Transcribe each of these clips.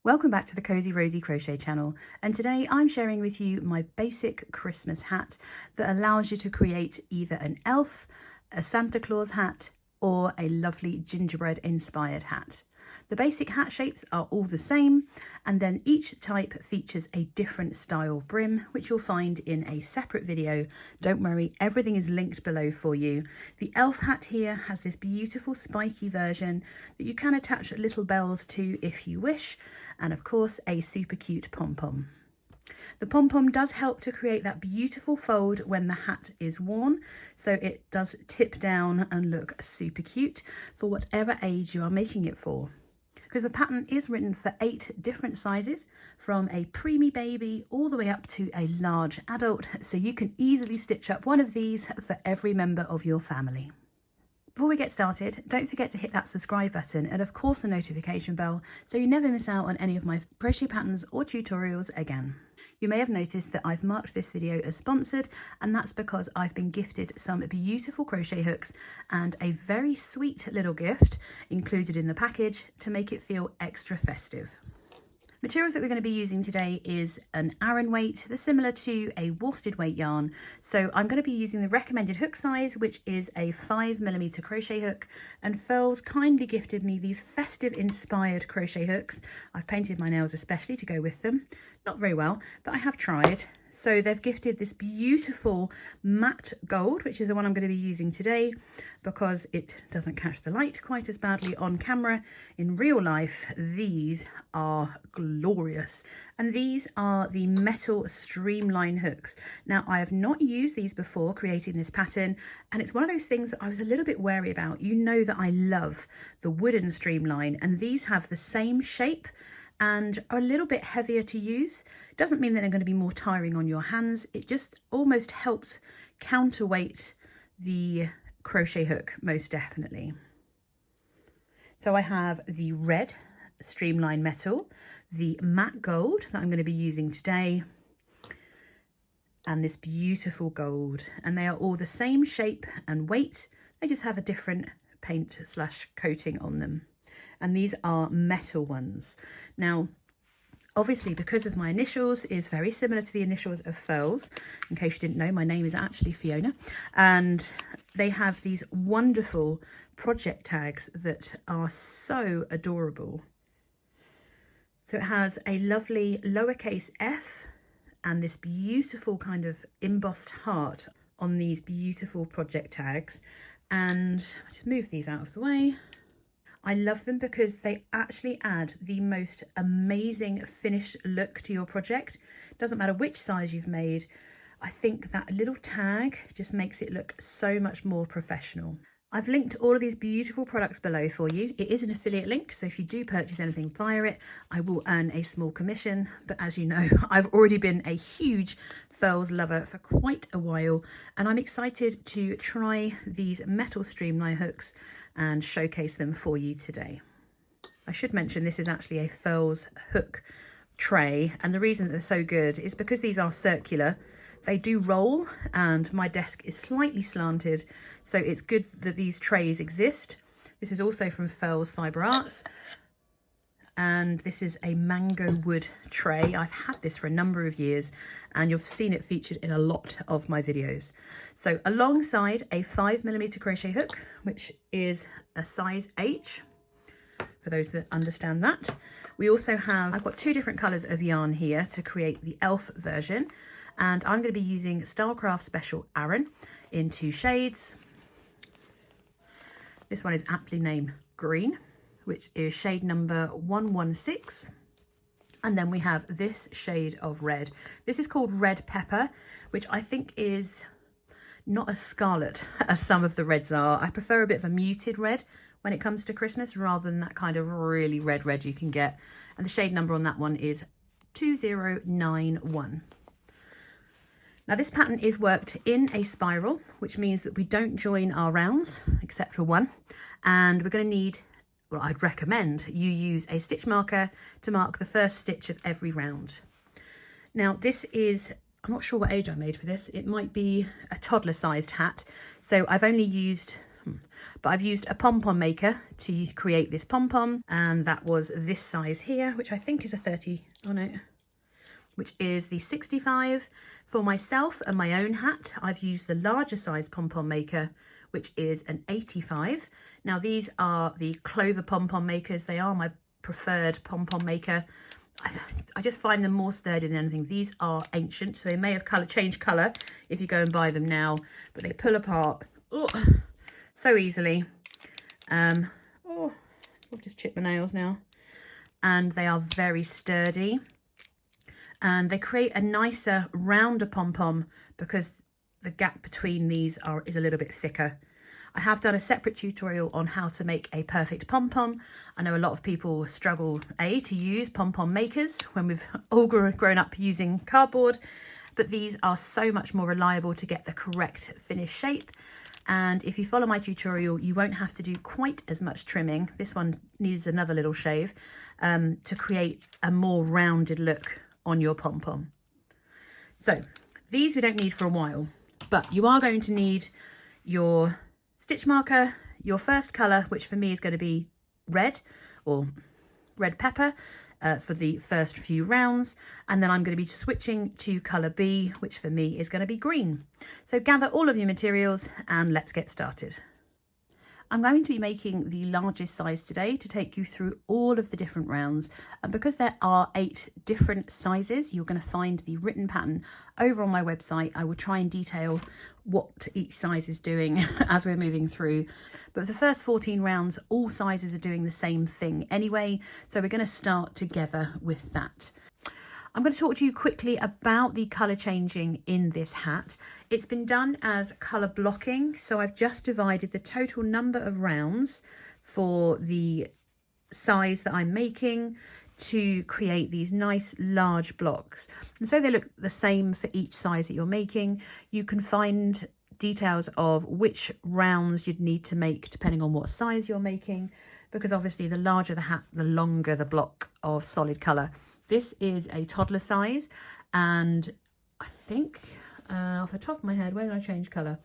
Welcome back to the Cozy Rosy Crochet channel, and today I'm sharing with you my basic Christmas hat that allows you to create either an elf, a Santa Claus hat, or a lovely gingerbread inspired hat. The basic hat shapes are all the same, and then each type features a different style brim, which you'll find in a separate video. Don't worry, everything is linked below for you. The elf hat here has this beautiful spiky version that you can attach little bells to if you wish, and of course a super cute pom-pom. The pom-pom does help to create that beautiful fold when the hat is worn, so it does tip down and look super cute for whatever age you are making it for. Because the pattern is written for 8 different sizes, from a preemie baby all the way up to a large adult, so you can easily stitch up one of these for every member of your family. Before we get started, don't forget to hit that subscribe button and of course the notification bell so you never miss out on any of my crochet patterns or tutorials again. You may have noticed that I've marked this video as sponsored, and that's because I've been gifted some beautiful crochet hooks and a very sweet little gift included in the package to make it feel extra festive. Materials that we're going to be using today is an Aran weight that's similar to a worsted weight yarn. So I'm going to be using the recommended hook size, which is a 5mm crochet hook, and Furls kindly gifted me these festive inspired crochet hooks. I've painted my nails especially to go with them. Not very well, but I have tried. So they've gifted this beautiful matte gold, which is the one I'm going to be using today because it doesn't catch the light quite as badly on camera. In real life, these are glorious. And these are the metal streamline hooks. Now, I have not used these before creating this pattern, and it's one of those things that I was a little bit wary about. You know that I love the wooden streamline, and these have the same shape and are a little bit heavier to use. Doesn't mean that they're going to be more tiring on your hands. It just almost helps counterweight the crochet hook, most definitely. So I have the red streamline metal, the matte gold that I'm going to be using today, and this beautiful gold. And they are all the same shape and weight. They just have a different paint / coating on them. And these are metal ones. Now, obviously, because of my initials is very similar to the initials of Furls. In case you didn't know, my name is actually Fiona. And they have these wonderful project tags that are so adorable. So it has a lovely lowercase f and this beautiful kind of embossed heart on these beautiful project tags. And I'll just move these out of the way. I love them because they actually add the most amazing finished look to your project. Doesn't matter which size you've made. I think that little tag just makes it look so much more professional. I've linked all of these beautiful products below for you. It is an affiliate link, so if you do purchase anything via it, I will earn a small commission. But as you know, I've already been a huge Furls lover for quite a while, and I'm excited to try these metal streamline hooks and showcase them for you today. I should mention this is actually a Furls hook tray, and the reason that they're so good is because these are circular. They do roll, and my desk is slightly slanted, so it's good that these trays exist. This is also from Furls Fibre Arts, and this is a mango wood tray. I've had this for a number of years, and you've seen it featured in a lot of my videos. So alongside a 5mm crochet hook, which is a size H, for those that understand that, we also have, I've got 2 different colours of yarn here to create the elf version. And I'm going to be using Stylecraft Special Aran in 2 shades. This one is aptly named Green, which is shade number 116. And then we have this shade of red. This is called Red Pepper, which I think is not as scarlet as some of the reds are. I prefer a bit of a muted red when it comes to Christmas rather than that kind of really red you can get. And the shade number on that one is 2091. Now this pattern is worked in a spiral, which means that we don't join our rounds, except for one. And we're going to need, well, I'd recommend you use a stitch marker to mark the first stitch of every round. Now this is, I'm not sure what age I made for this. It might be a toddler sized hat. So I've only used But I've used a pom-pom maker to create this pom-pom, and that was this size here, which I think is a 30 on it, which is the 65. For myself and my own hat, I've used the larger size pom-pom maker, which is an 85. Now these are the Clover pom-pom makers. They are my preferred pom-pom maker. I just find them more sturdy than anything. These are ancient, so they may have changed colour if you go and buy them now, but they pull apart so easily. Oh, I've just chipped my nails now. And they are very sturdy, and they create a nicer, rounder pom-pom because the gap between these is a little bit thicker. I have done a separate tutorial on how to make a perfect pom-pom. I know a lot of people struggle to use pom-pom makers when we've all grown up using cardboard, but these are so much more reliable to get the correct finished shape. And if you follow my tutorial, you won't have to do quite as much trimming. This one needs another little shave to create a more rounded look on your pom-pom. So these we don't need for a while, but you are going to need your stitch marker, your first colour, which for me is going to be red or red pepper for the first few rounds, and then I'm going to be switching to colour B, which for me is going to be green. So gather all of your materials and let's get started. I'm going to be making the largest size today to take you through all of the different rounds, and because there are 8 different sizes, you're going to find the written pattern over on my website. I will try and detail what each size is doing as we're moving through, but for the first 14 rounds all sizes are doing the same thing anyway, so we're going to start together with that. I'm going to talk to you quickly about the colour changing in this hat. It's been done as colour blocking, so I've just divided the total number of rounds for the size that I'm making to create these nice large blocks. And so they look the same for each size that you're making. You can find details of which rounds you'd need to make depending on what size you're making, because obviously the larger the hat, the longer the block of solid colour. This is a toddler size, and I think off the top of my head, where did I change colour?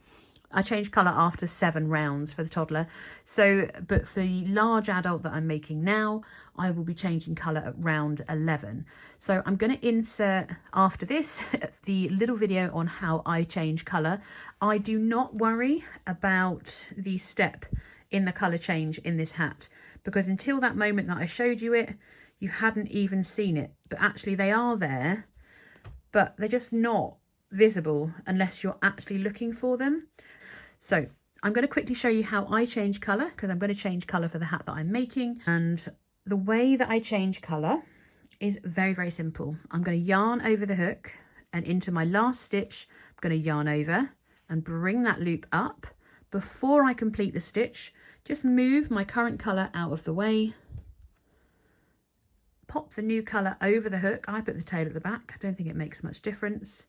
I changed colour after 7 rounds for the toddler. So, but for the large adult that I'm making now, I will be changing colour at round 11. So I'm going to insert after this the little video on how I change colour. I do not worry about the step in the colour change in this hat, because until that moment that I showed you it, you hadn't even seen it, but actually they are there, but they're just not visible unless you're actually looking for them. So I'm going to quickly show you how I change colour, because I'm going to change colour for the hat that I'm making. And the way that I change colour is very, very simple. I'm going to yarn over the hook, and into my last stitch, I'm going to yarn over and bring that loop up. Before I complete the stitch, just move my current colour out of the way. Pop the new colour over the hook. I put the tail at the back. I don't think it makes much difference.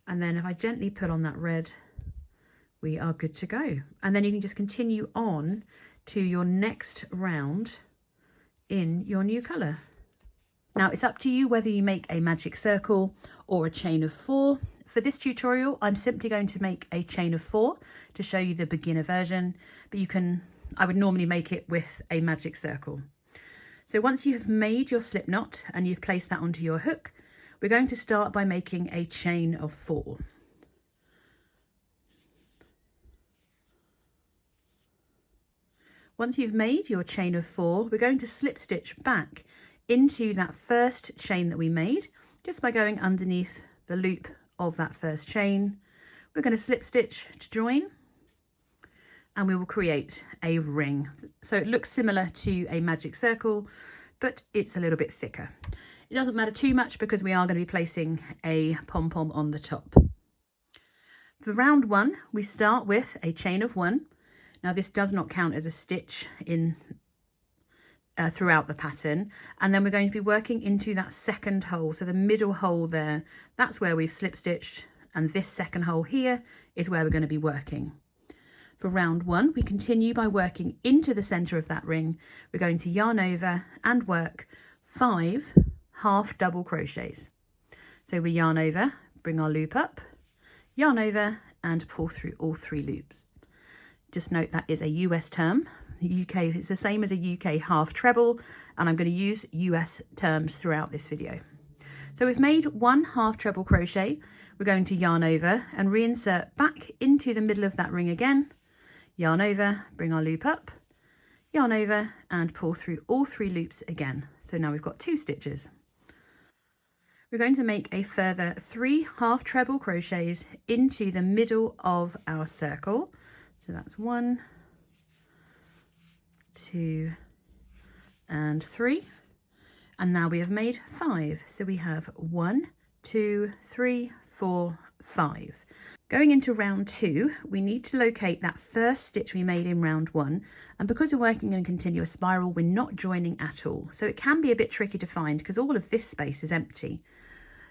And then if I gently pull on that red, we are good to go. And then you can just continue on to your next round in your new colour. Now it's up to you whether you make a magic circle or a chain of 4. For this tutorial, I'm simply going to make a chain of 4 to show you the beginner version, but I would normally make it with a magic circle. So once you have made your slip knot and you've placed that onto your hook, we're going to start by making a chain of 4. Once you've made your chain of 4, we're going to slip stitch back into that first chain that we made, just by going underneath the loop of that first chain. We're going to slip stitch to join, and we will create a ring. So it looks similar to a magic circle, but it's a little bit thicker. It doesn't matter too much because we are going to be placing a pom-pom on the top. For round 1, we start with a chain of 1. Now this does not count as a stitch in throughout the pattern, and then we're going to be working into that second hole, so the middle hole there, that's where we've slip stitched, and this second hole here is where we're going to be working. For round 1, we continue by working into the centre of that ring. We're going to yarn over and work 5 half double crochets. So we yarn over, bring our loop up, yarn over and pull through all 3 loops. Just note that is a US term. UK, it's the same as a UK half treble, and I'm going to use US terms throughout this video. So we've made 1 half treble crochet. We're going to yarn over and reinsert back into the middle of that ring again, yarn over, bring our loop up, yarn over and pull through all 3 loops again. So now we've got 2 stitches. We're going to make a further 3 half treble crochets into the middle of our circle. So that's 1, 2 and 3. And now we have made 5. So we have 1, 2, 3, 4, 5. Going into round 2, we need to locate that first stitch we made in round 1. And because we're working in a continuous spiral, we're not joining at all. So it can be a bit tricky to find because all of this space is empty.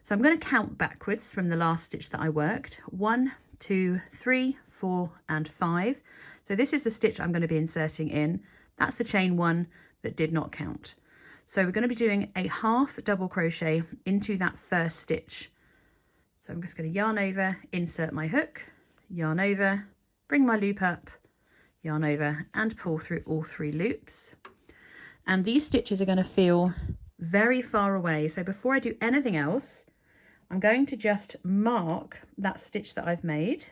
So I'm going to count backwards from the last stitch that I worked. 1, 2, 3, 4 and 5. So this is the stitch I'm going to be inserting in. That's the chain 1 that did not count. So we're going to be doing a half double crochet into that first stitch. So I'm just going to yarn over, insert my hook, yarn over, bring my loop up, yarn over and pull through all 3 loops. And these stitches are going to feel very far away. So before I do anything else, I'm going to just mark that stitch that I've made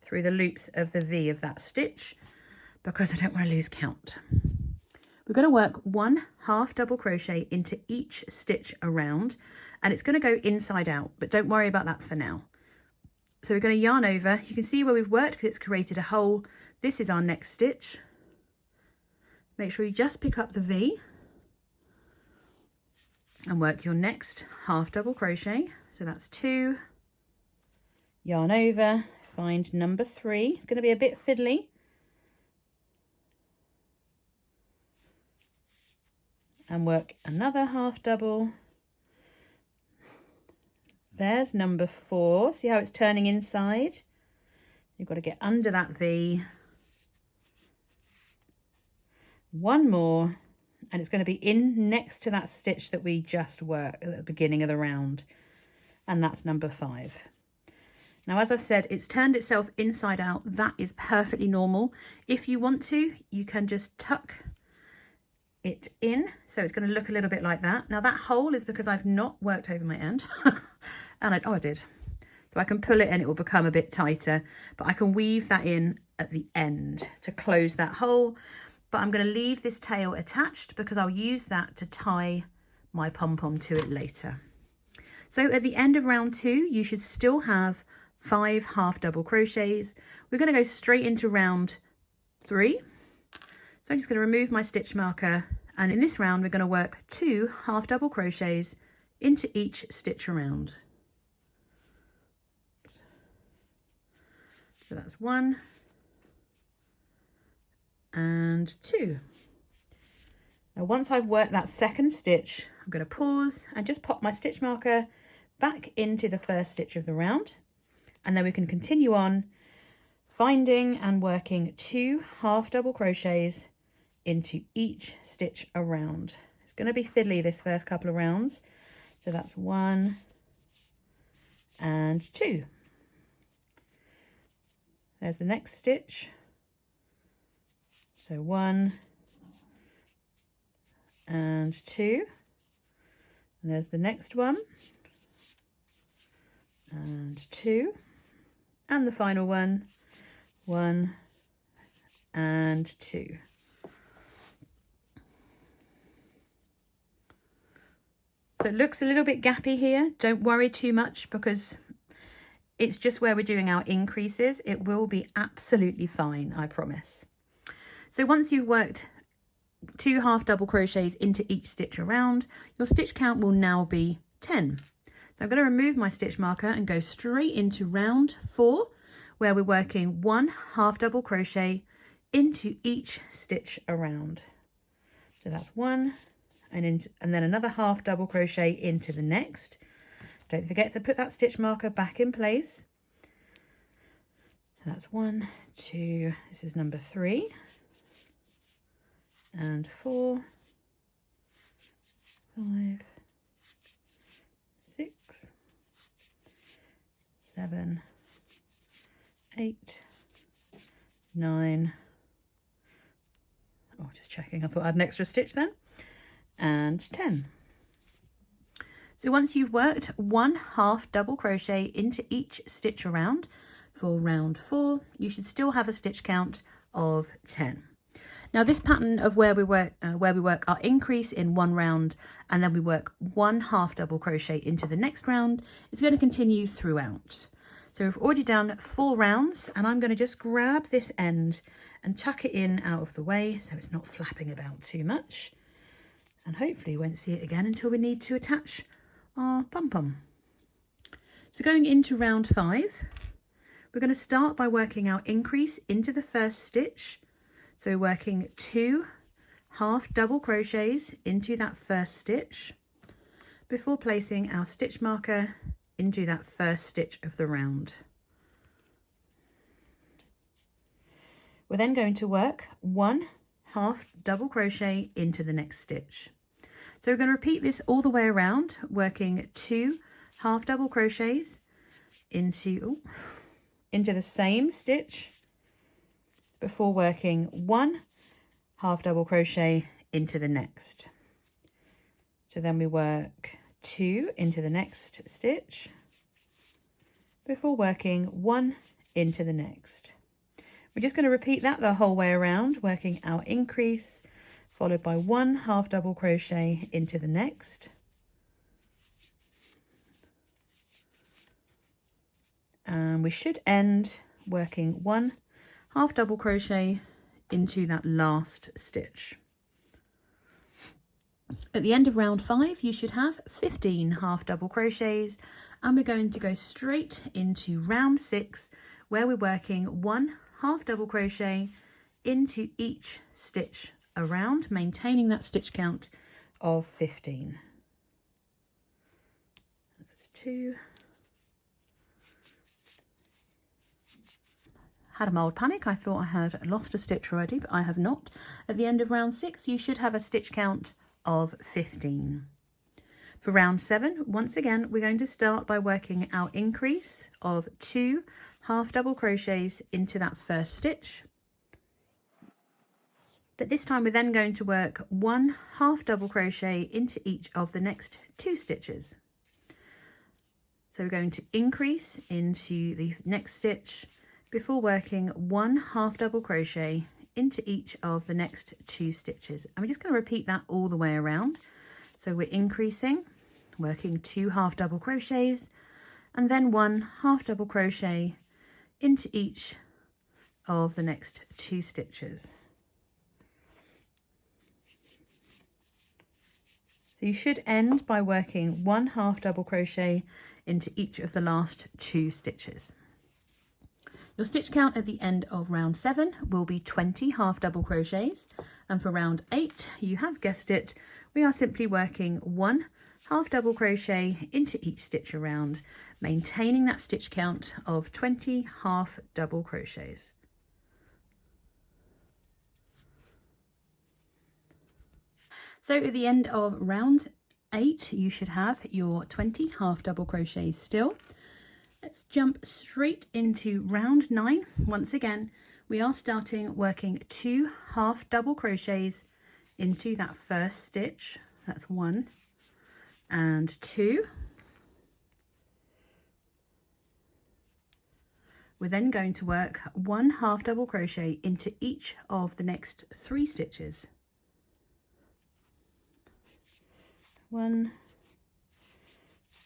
through the loops of the V of that stitch because I don't want to lose count. We're going to work 1 half double crochet into each stitch around, and it's going to go inside out, but don't worry about that for now. So we're going to yarn over. You can see where we've worked because it's created a hole. This is our next stitch. Make sure you just pick up the V and work your next half double crochet. So that's 2, yarn over, find number 3. It's going to be a bit fiddly. And work another half double. There's number 4. See how it's turning inside? You've got to get under that V. 1 more, and it's going to be in next to that stitch that we just worked at the beginning of the round, and that's number 5. Now, as I've said, it's turned itself inside out. That is perfectly normal. If you want to, you can just tuck it in, so it's going to look a little bit like that. Now that hole is because I've not worked over my end and I did, so I can pull it and it will become a bit tighter, but I can weave that in at the end to close that hole. But I'm going to leave this tail attached because I'll use that to tie my pom-pom to it later. So at the end of round 2, you should still have 5 half double crochets. We're going to go straight into round 3. So I'm just going to remove my stitch marker, and in this round we're going to work 2 half double crochets into each stitch around. So that's 1 and 2. Now once I've worked that second stitch, I'm going to pause and just pop my stitch marker back into the first stitch of the round, and then we can continue on finding and working 2 half double crochets into each stitch around. It's going to be fiddly this first couple of rounds. So that's 1 and 2. There's the next stitch. So 1 and 2. And there's the next one. And 2. And the final one. 1 and 2. So it looks a little bit gappy here. Don't worry too much because it's just where we're doing our increases. It will be absolutely fine, I promise. So once you've worked 2 half double crochets into each stitch around, your stitch count will now be 10. So I'm going to remove my stitch marker and go straight into round 4, where we're working 1 half double crochet into each stitch around. So that's 1. And then another half double crochet into the next. Don't forget to put that stitch marker back in place. So that's 1, 2, this is number 3, and 4, 5, 6, 7, 8, 9. Oh, just checking, I thought I had an extra stitch then. And 10. So once you've worked 1/2 double crochet into each stitch around for round 4, you should still have a stitch count of 10. Now this pattern of where we work our increase in one round and then we work 1/2 double crochet into the next round is going to continue throughout. So we've already done 4 rounds, and I'm going to just grab this end and tuck it in out of the way so it's not flapping about too much. And hopefully you won't see it again until we need to attach our pom-pom. So going into round 5, we're going to start by working our increase into the first stitch. So working 2 half double crochets into that first stitch before placing our stitch marker into that first stitch of the round. We're then going to work 1/2 double crochet into the next stitch. So we're going to repeat this all the way around, working 2 half double crochets into the same stitch before working 1/2 double crochet into the next. So then we work 2 into the next stitch before working 1 into the next. We're just going to repeat that the whole way around, working our increase followed by 1/2 double crochet into the next, and we should end working 1/2 double crochet into that last stitch. At the end of round 5 you should have 15 half double crochets, and we're going to go straight into round 6 where we're working 1/2 double crochet into each stitch around, maintaining that stitch count of 15. That's 2. Had a mild panic, I thought I had lost a stitch already, but I have not. At the end of round 6 you should have a stitch count of 15. For round 7, once again, we're going to start by working our increase of 2 half double crochets into that first stitch. But this time we're then going to work 1/2 double crochet into each of the next 2 stitches. So we're going to increase into the next stitch before working 1/2 double crochet into each of the next 2 stitches, and we're just going to repeat that all the way around. So we're increasing, working 2 half double crochets and then 1/2 double crochet into each of the next 2 stitches. So you should end by working 1/2 double crochet into each of the last 2 stitches. Your stitch count at the end of round 7 will be 20 half double crochets, and for round 8, you have guessed it, we are simply working 1/2 double crochet into each stitch around, maintaining that stitch count of 20 half double crochets. So at the end of round 8, you should have your 20 half double crochets still. Let's jump straight into round 9. Once again, we are starting working 2 half double crochets into that first stitch. That's 1 and 2. We're then going to work 1/2 double crochet into each of the next 3 stitches. 1,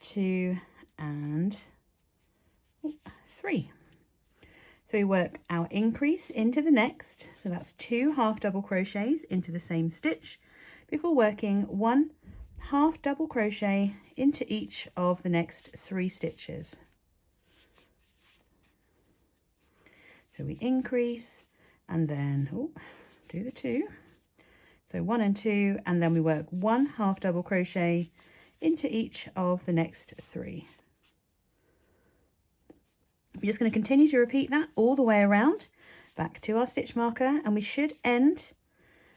2 and 3. So we work our increase into the next, so that's 2 half double crochets into the same stitch before working 1/2 double crochet into each of the next 3 stitches. So we increase and then do the 2. So 1 and 2, and then we work 1/2 double crochet into each of the next 3. We're just going to continue to repeat that all the way around, back to our stitch marker, and we should end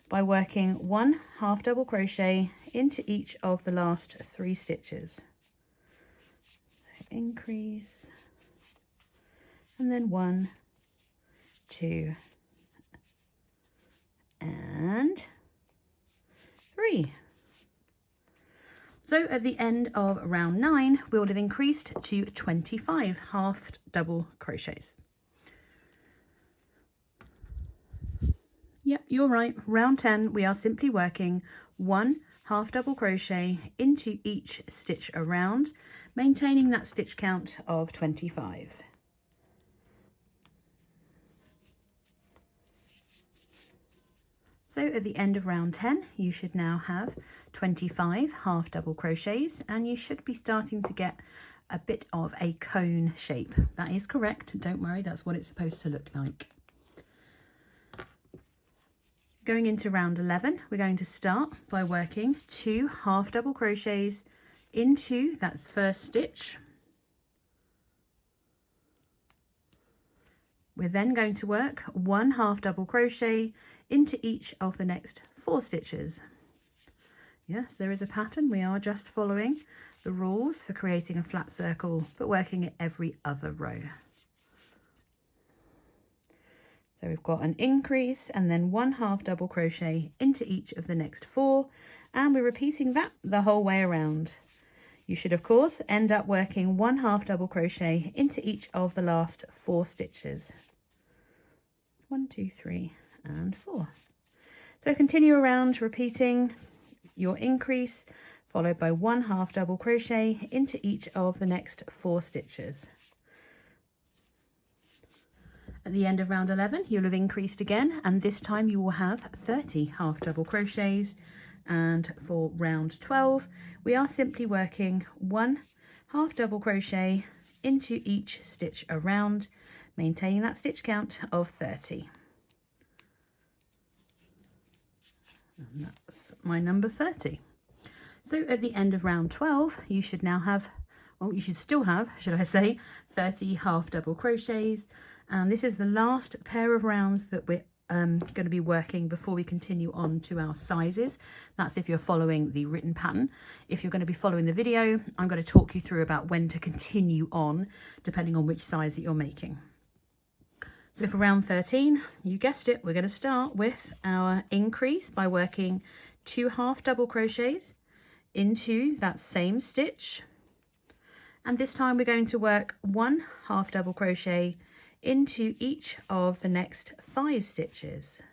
by working 1/2 double crochet into each of the last 3 stitches. So increase, and then 1, 2 and 3. So at the end of round 9, we'll have increased to 25 half double crochets. Yep, you're right. Round 10, we are simply working 1 half double crochet into each stitch around, maintaining that stitch count of 25. So at the end of round 10, you should now have 25 half double crochets, and you should be starting to get a bit of a cone shape. That is correct. Don't worry, that's what it's supposed to look like. Going into round 11, we're going to start by working 2 half double crochets into that first stitch. We're then going to work 1 half double crochet into each of the next 4 stitches. Yes, there is a pattern. We are just following the rules for creating a flat circle, but working it every other row. So we've got an increase and then 1 half double crochet into each of the next 4, and we're repeating that the whole way around. You should of course end up working 1 half double crochet into each of the last 4 stitches. 1, 2, 3 and 4. So continue around repeating your increase followed by 1 half double crochet into each of the next 4 stitches. At the end of round 11, you'll have increased again, and this time you will have 30 half double crochets. And for round 12, we are simply working 1 half double crochet into each stitch around, maintaining that stitch count of 30. And that's my number 30. So at the end of round 12, you should now have, well, you should still have, should I say, 30 half double crochets. And this is the last pair of rounds that we're going to be working before we continue on to our sizes. That's if you're following the written pattern. If you're going to be following the video, I'm going to talk you through about when to continue on, depending on which size that you're making. So for round 13, you guessed it, we're going to start with our increase by working 2 half double crochets into that same stitch. And this time we're going to work 1 half double crochet into each of the next 5 stitches.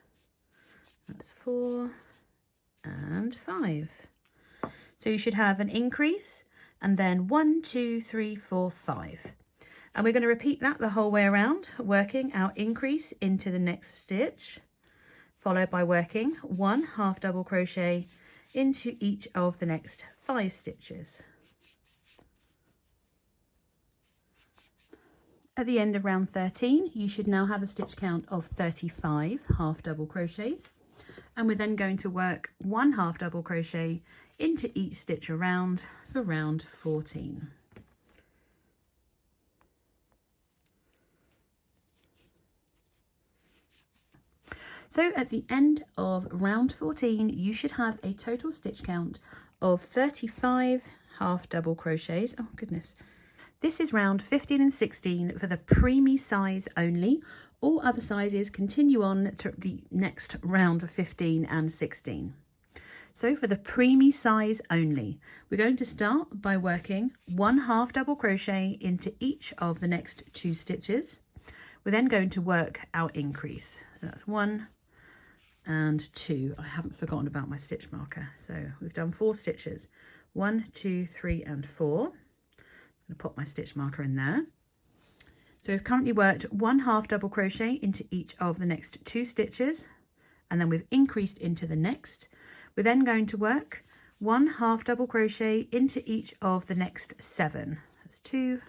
That's 4 and 5. So you should have an increase and then 1, 2, 3, 4, 5. And we're going to repeat that the whole way around, working our increase into the next stitch, followed by working 1 half double crochet into each of the next 5 stitches. At the end of round 13, you should now have a stitch count of 35 half double crochets, and we're then going to work 1 half double crochet into each stitch around for round 14. So at the end of round 14, you should have a total stitch count of 35 half double crochets. Oh goodness. This is round 15 and 16 for the preemie size only. All other sizes continue on to the next round of 15 and 16. So for the preemie size only, we're going to start by working 1 half double crochet into each of the next 2 stitches. We're then going to work our increase. So that's 1 and 2. I haven't forgotten about my stitch marker. So we've done 4 stitches. 1, 2, 3 and 4. I'm going to put my stitch marker in there. So we've currently worked 1 half double crochet into each of the next 2 stitches, and then we've increased into the next. We're then going to work 1 half double crochet into each of the next 7. That's 2,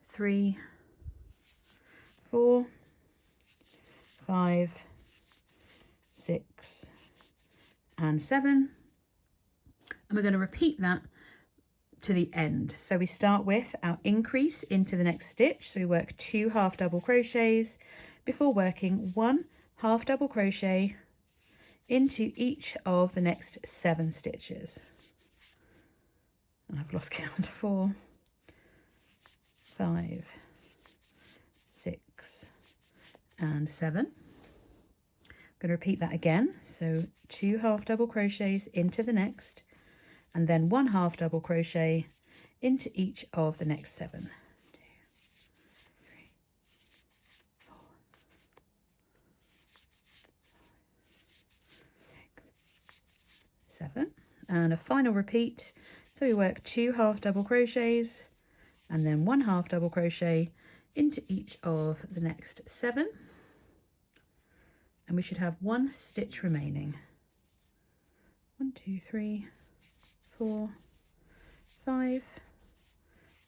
3, 4, 5, 6 and 7, and we're going to repeat that to the end. So we start with our increase into the next stitch, so we work 2 half double crochets before working 1 half double crochet into each of the next 7 stitches. And I've lost count. 4, 5, 6 and 7. I'm going to repeat that again. So 2 half double crochets into the next, and then 1 half double crochet into each of the next 7. 2, 3, 4, 6, 7, and a final repeat. So we work 2 half double crochets and then 1 half double crochet into each of the next 7, and we should have 1 stitch remaining. 1, 2, 3, 4, 5,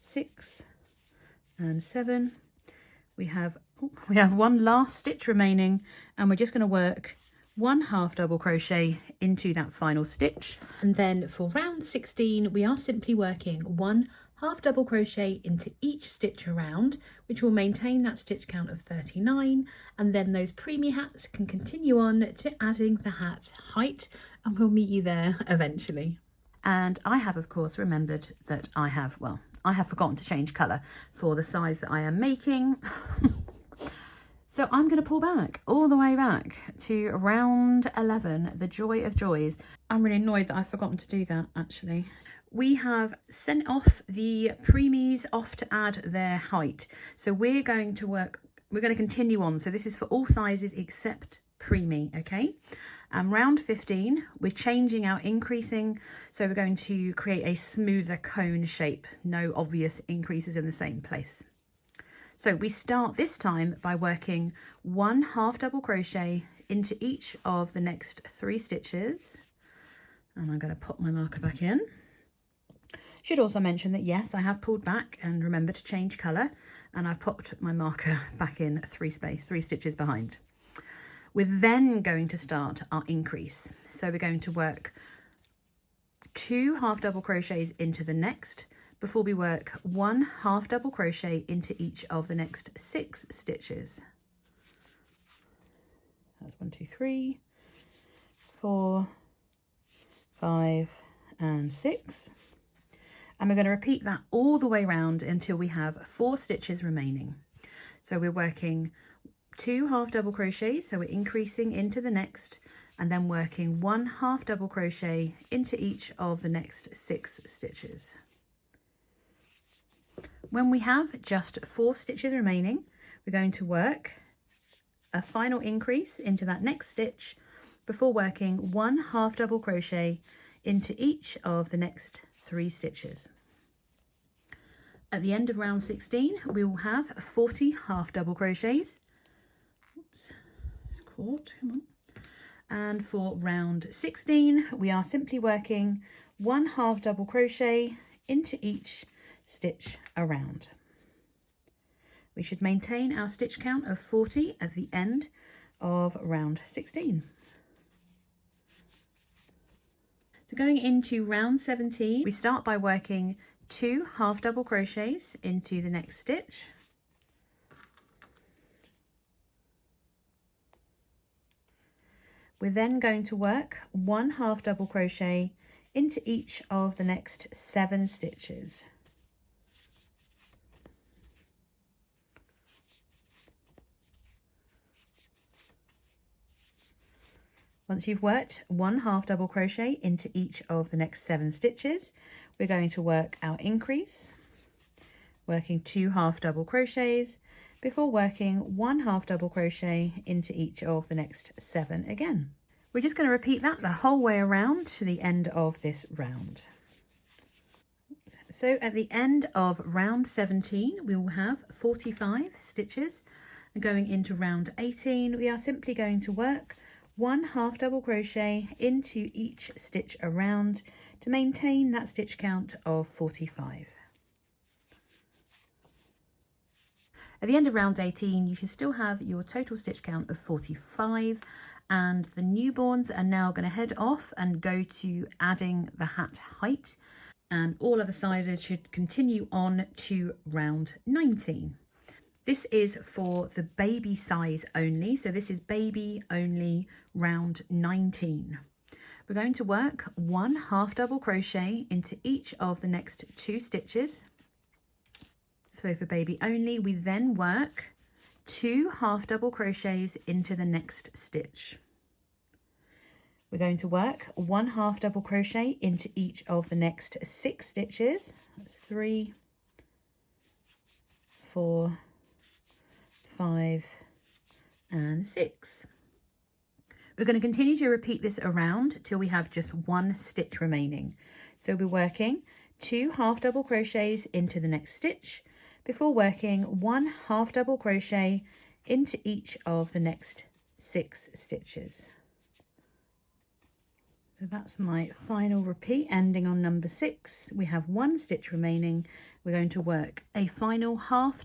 6 and 7. We have 1 last stitch remaining, and we're just going to work 1 half double crochet into that final stitch. And then for round 16 we are simply working 1 half double crochet into each stitch around, which will maintain that stitch count of 39, and then those preemie hats can continue on to adding the hat height, and we'll meet you there eventually. And I have of course remembered that I have forgotten to change colour for the size that I am making. So I'm going to pull back all the way back to round 11, the joy of joys. I'm really annoyed that I've forgotten to do that actually. We have sent off the preemies off to add their height. So we're going to continue on. So this is for all sizes except preemie, okay? And round 15, we're changing our increasing. So we're going to create a smoother cone shape. No obvious increases in the same place. So we start this time by working 1 half double crochet into each of the next 3 stitches. And I'm going to pop my marker back in. Should also mention that yes, I have pulled back and remember to change colour, and I've popped my marker back in 3 stitches behind. We're then going to start our increase. So we're going to work 2 half double crochets into the next before we work 1 half double crochet into each of the next 6 stitches. That's 1, 2, 3, 4, 5 and 6. And we're going to repeat that all the way around until we have 4 stitches remaining. So we're working 2 half double crochets, so we're increasing into the next, and then working 1 half double crochet into each of the next 6 stitches. When we have just 4 stitches remaining, we're going to work a final increase into that next stitch before working 1 half double crochet into each of the next 3 stitches. At the end of round 16, we will have 40 half double crochets. Oops, it's caught, come on. And for round 16, we are simply working 1 half double crochet into each stitch around. We should maintain our stitch count of 40 at the end of round 16. So going into round 17, we start by working 2 half double crochets into the next stitch. We're then going to work 1 half double crochet into each of the next 7 stitches. Once you've worked 1 half double crochet into each of the next 7 stitches, we're going to work our increase, working 2 half double crochets before working 1 half double crochet into each of the next 7 again. We're just going to repeat that the whole way around to the end of this round. So at the end of round 17, we will have 45 stitches, and going into round 18, we are simply going to work 1 half double crochet into each stitch around to maintain that stitch count of 45. At the end of round 18, you should still have your total stitch count of 45, and the newborns are now going to head off and go to adding the hat height, and all other sizes should continue on to round 19. This is for the baby size only, so this is baby only round 19. We're going to work 1 half double crochet into each of the next 2 stitches. So for baby only, we then work 2 half double crochets into the next stitch. We're going to work 1 half double crochet into each of the next 6 stitches. That's 3, 4, 5 and 6. We're going to continue to repeat this around till we have just 1 stitch remaining. So we're working 2 half double crochets into the next stitch before working 1 half double crochet into each of the next 6 stitches. So that's my final repeat ending on number 6. We have 1 stitch remaining. We're going to work a final half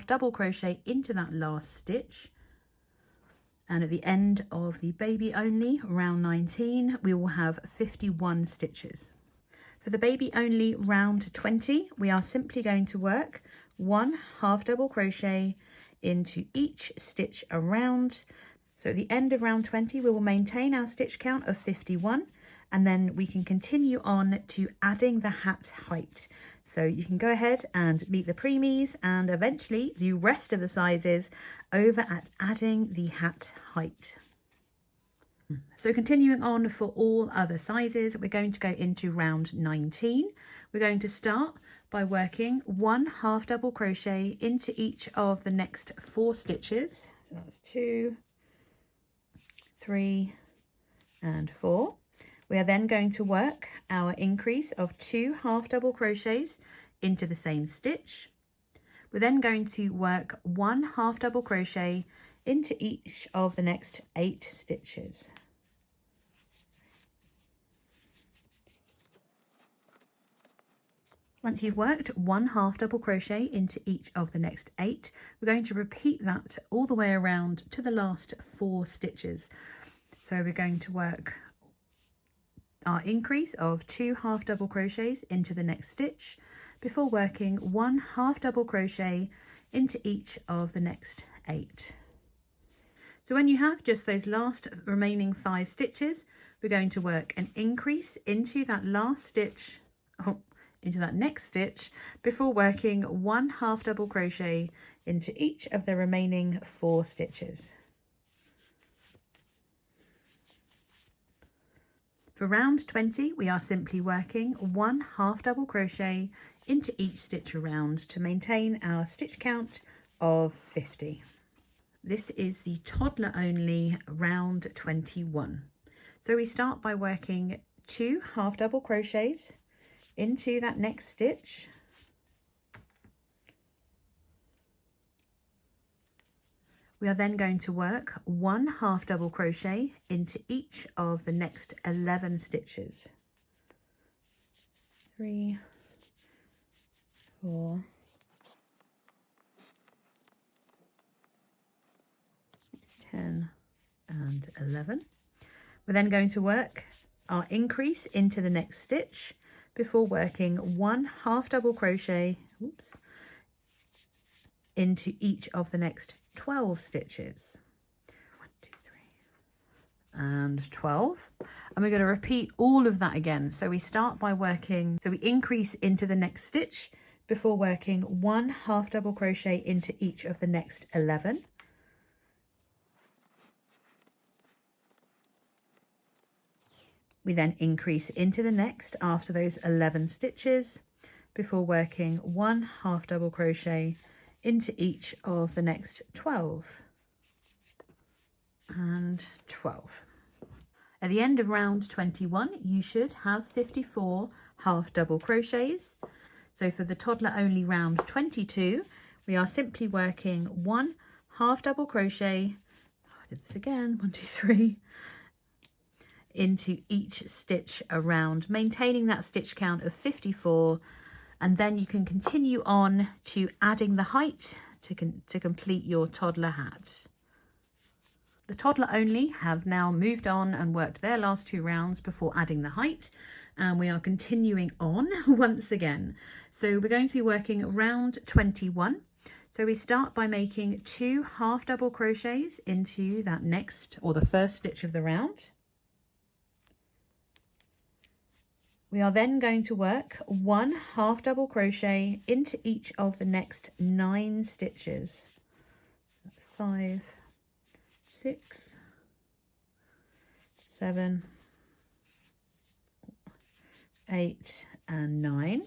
double crochet into that last stitch, and at the end of the baby only round 19 we will have 51 stitches. For the baby only round 20 we are simply going to work 1 half double crochet into each stitch around. So at the end of round 20 we will maintain our stitch count of 51, and then we can continue on to adding the hat height. So you can go ahead and meet the preemies and eventually the rest of the sizes over at adding the hat height. So continuing on for all other sizes, we're going to go into round 19. We're going to start by working 1 half double crochet into each of the next 4 stitches. So that's 2, 3 and 4. We are then going to work our increase of 2 half double crochets into the same stitch. We're then going to work 1 half double crochet into each of the next 8 stitches. Once you've worked 1 half double crochet into each of the next 8, we're going to repeat that all the way around to the last 4 stitches. So we're going to work our increase of 2 half double crochets into the next stitch before working 1 half double crochet into each of the next 8. So when you have just those last remaining 5 stitches, we're going to work an increase into that last stitch, into that next stitch, before working 1 half double crochet into each of the remaining 4 stitches. For round 20, we are simply working 1 half double crochet into each stitch around to maintain our stitch count of 50. This is the toddler only round 21. So we start by working 2 half double crochets into that next stitch. We are then going to work 1 half double crochet into each of the next 11 stitches. 3, 4, 10 and 11. We're then going to work our increase into the next stitch before working 1 half double crochet into each of the next 12 stitches. 1, 2, 3 and 12, and we're going to repeat all of that again. So we start by working, so we increase into the next stitch before working 1 half double crochet into each of the next 11. We then increase into the next after those 11 stitches before working 1 half double crochet into each of the next 12 and 12. At the end of round 21, you should have 54 half double crochets. So for the toddler only round 22, we are simply working 1 half double crochet, I did this again, 1, 2, 3, into each stitch around, maintaining that stitch count of 54, and then you can continue on to adding the height to complete your toddler hat. The toddler only have now moved on and worked their last 2 rounds before adding the height, and we are continuing on once again. So we're going to be working round 21. So we start by making 2 half double crochets into that next, or the first stitch of the round. We are then going to work 1 half double crochet into each of the next 9 stitches. That's 5, 6, 7, 8 and 9.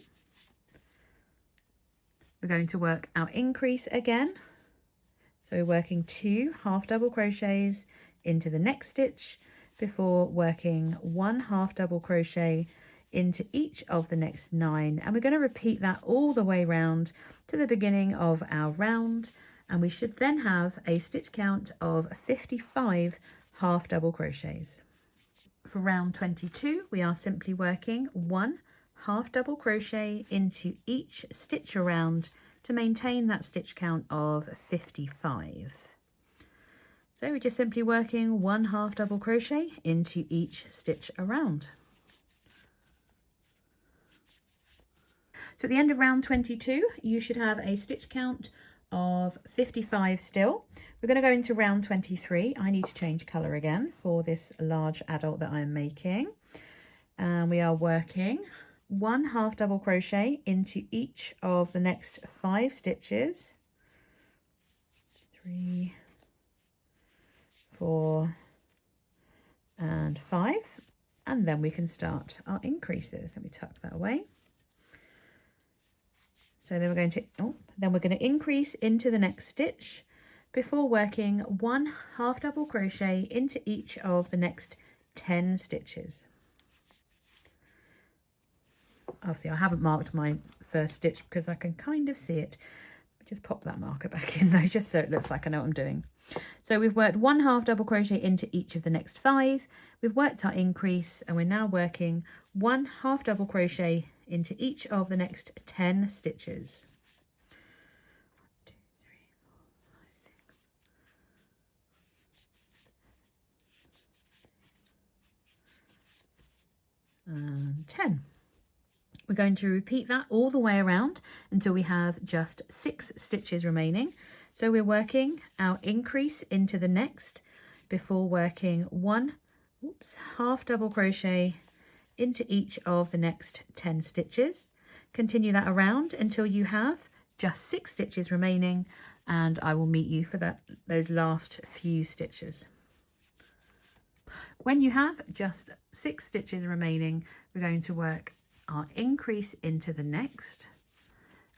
We're going to work our increase again. So we're working 2 half double crochets into the next stitch before working 1 half double crochet into each of the next 9, and we're going to repeat that all the way round to the beginning of our round, and we should then have a stitch count of 55 half double crochets. For round 22 we are simply working 1 half double crochet into each stitch around to maintain that stitch count of 55. So we're just simply working 1 half double crochet into each stitch around. So at the end of round 22, you should have a stitch count of 55 still. We're going to go into round 23. I need to change colour again for this large adult that I'm making. And we are working 1 half double crochet into each of the next 5 stitches. 3, 4 and 5. And then we can start our increases. Let me tuck that away. So then we're going to increase into the next stitch before working 1 half double crochet into each of the next 10 stitches. Obviously I haven't marked my first stitch because I can kind of see it. Just pop that marker back in though, just so it looks like I know what I'm doing. So we've worked 1 half double crochet into each of the next 5. We've worked our increase and we're now working 1 half double crochet into each of the next 10 stitches. 1, 2, 3, 4, 5, 6, and 10. We're going to repeat that all the way around until we have just 6 stitches remaining. So we're working our increase into the next before working 1 half double crochet into each of the next 10 stitches. Continue that around until you have just 6 stitches remaining, and I will meet you for those last few stitches. When you have just 6 stitches remaining, we're going to work our increase into the next,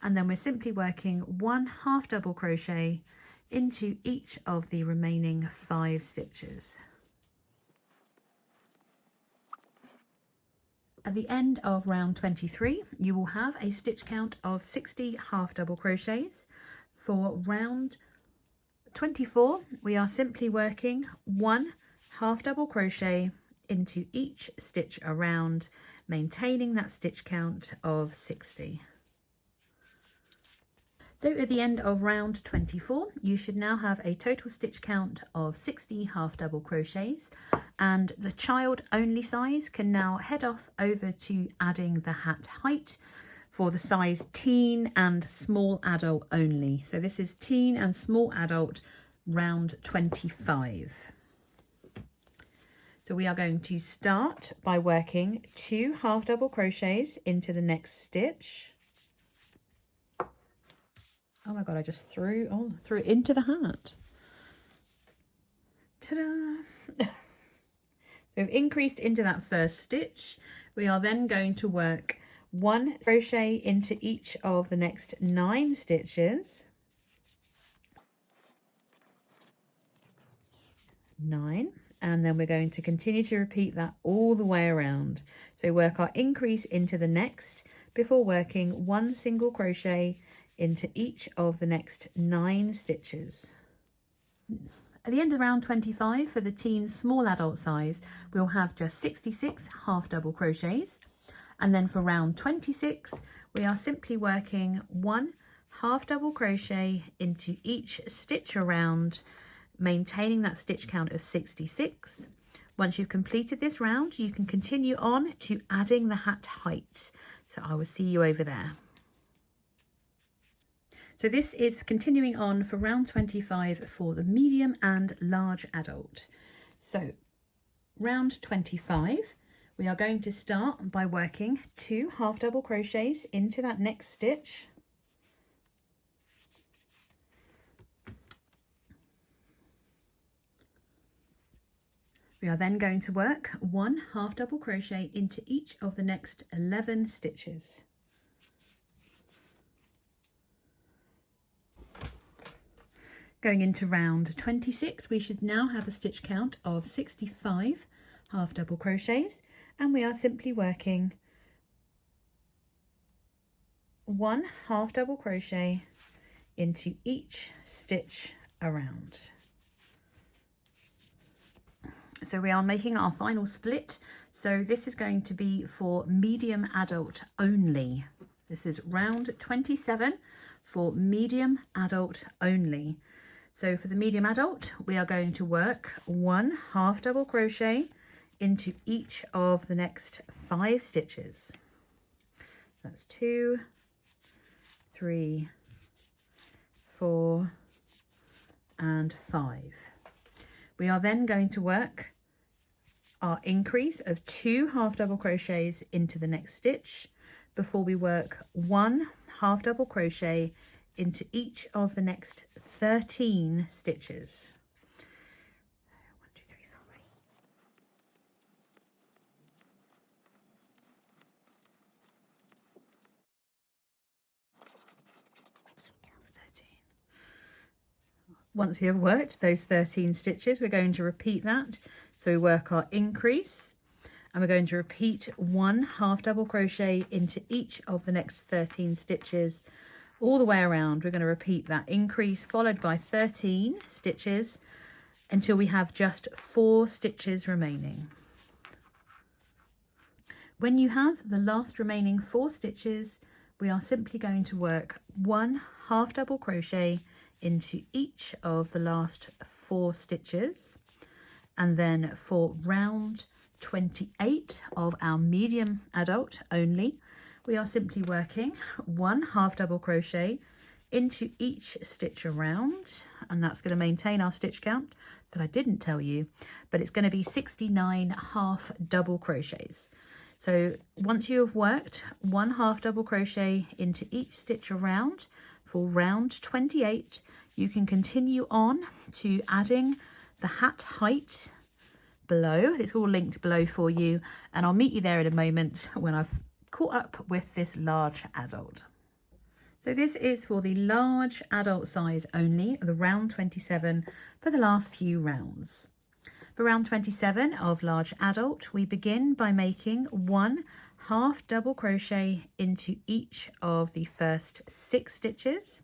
and then we're simply working 1 half double crochet into each of the remaining 5 stitches. At the end of round 23, you will have a stitch count of 60 half double crochets. For round 24, we are simply working 1 half double crochet into each stitch around, maintaining that stitch count of 60. So at the end of round 24, you should now have a total stitch count of 60 half double crochets, and the child only size can now head off over to adding the hat height for the size teen and small adult only. So this is teen and small adult round 25. So we are going to start by working 2 half double crochets into the next stitch. Oh my god, I just threw it into the hat. Ta-da! We've increased into that first stitch. We are then going to work 1 crochet into each of the next 9 stitches. 9, and then we're going to continue to repeat that all the way around. So we work our increase into the next before working 1 single crochet into each of the next 9 stitches. At the end of round 25, for the teen small adult size, we'll have just 66 half double crochets, and then for round 26 we are simply working 1 half double crochet into each stitch around, maintaining that stitch count of 66. Once you've completed this round, you can continue on to adding the hat height. So I will see you over there. So this is continuing on for round 25 for the medium and large adult. So round 25, we are going to start by working 2 half double crochets into that next stitch. We are then going to work 1 half double crochet into each of the next 11 stitches. Going into round 26, we should now have a stitch count of 65 half double crochets, and we are simply working 1 half double crochet into each stitch around. So we are making our final split. So this is going to be for medium adult only. This is round 27 for medium adult only. So for the medium adult, we are going to work 1 half double crochet into each of the next 5 stitches. So that's 2, 3, 4, and 5. We are then going to work our increase of 2 half double crochets into the next stitch before we work 1 half double crochet into each of the next 13 stitches. 1, 2, 3, 4, 5. Once we have worked those 13 stitches, we're going to repeat that. So we work our increase, and we're going to repeat 1 half double crochet into each of the next 13 stitches all the way around. We're going to repeat that increase followed by 13 stitches until we have just 4 stitches remaining. When you have the last remaining 4 stitches, we are simply going to work 1 half double crochet into each of the last 4 stitches, and then for round 28 of our medium adult only, we are simply working 1 half double crochet into each stitch around, and that's going to maintain our stitch count that I didn't tell you, but it's going to be 69 half double crochets. So once you have worked 1 half double crochet into each stitch around for round 28, you can continue on to adding the hat height below. It's all linked below for you, and I'll meet you there in a moment when I've caught up with this large adult. So this is for the large adult size only, the round 27 for the last few rounds. For round 27 of large adult, we begin by making 1 half double crochet into each of the first 6 stitches.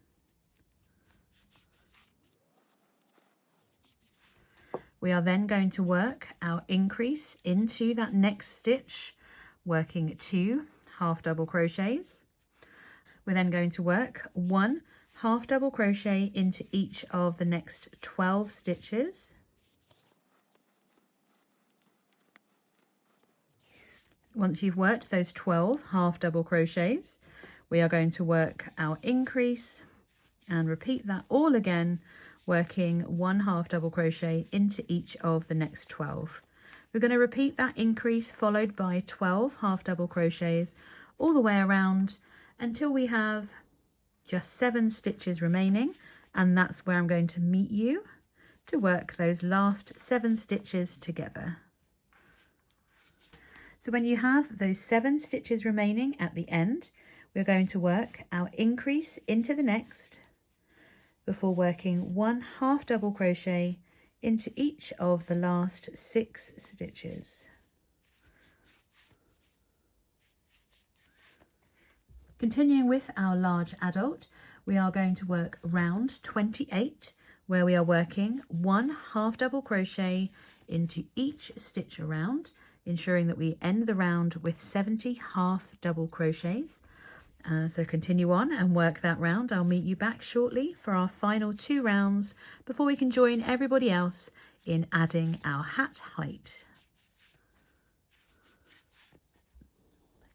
We are then going to work our increase into that next stitch, working 2 half double crochets. We're then going to work 1 half double crochet into each of the next 12 stitches. Once you've worked those 12 half double crochets, we are going to work our increase and repeat that all again, working 1 half double crochet into each of the next 12. We're going to repeat that increase followed by 12 half double crochets all the way around until we have just 7 stitches remaining, and that's where I'm going to meet you to work those last 7 stitches together. So when you have those 7 stitches remaining at the end, we're going to work our increase into the next before working 1 half double crochet into each of the last 6 stitches. Continuing with our large adult, we are going to work round 28, where we are working 1 half double crochet into each stitch around, ensuring that we end the round with 70 half double crochets. So continue on and work that round. I'll meet you back shortly for our final 2 rounds before we can join everybody else in adding our hat height.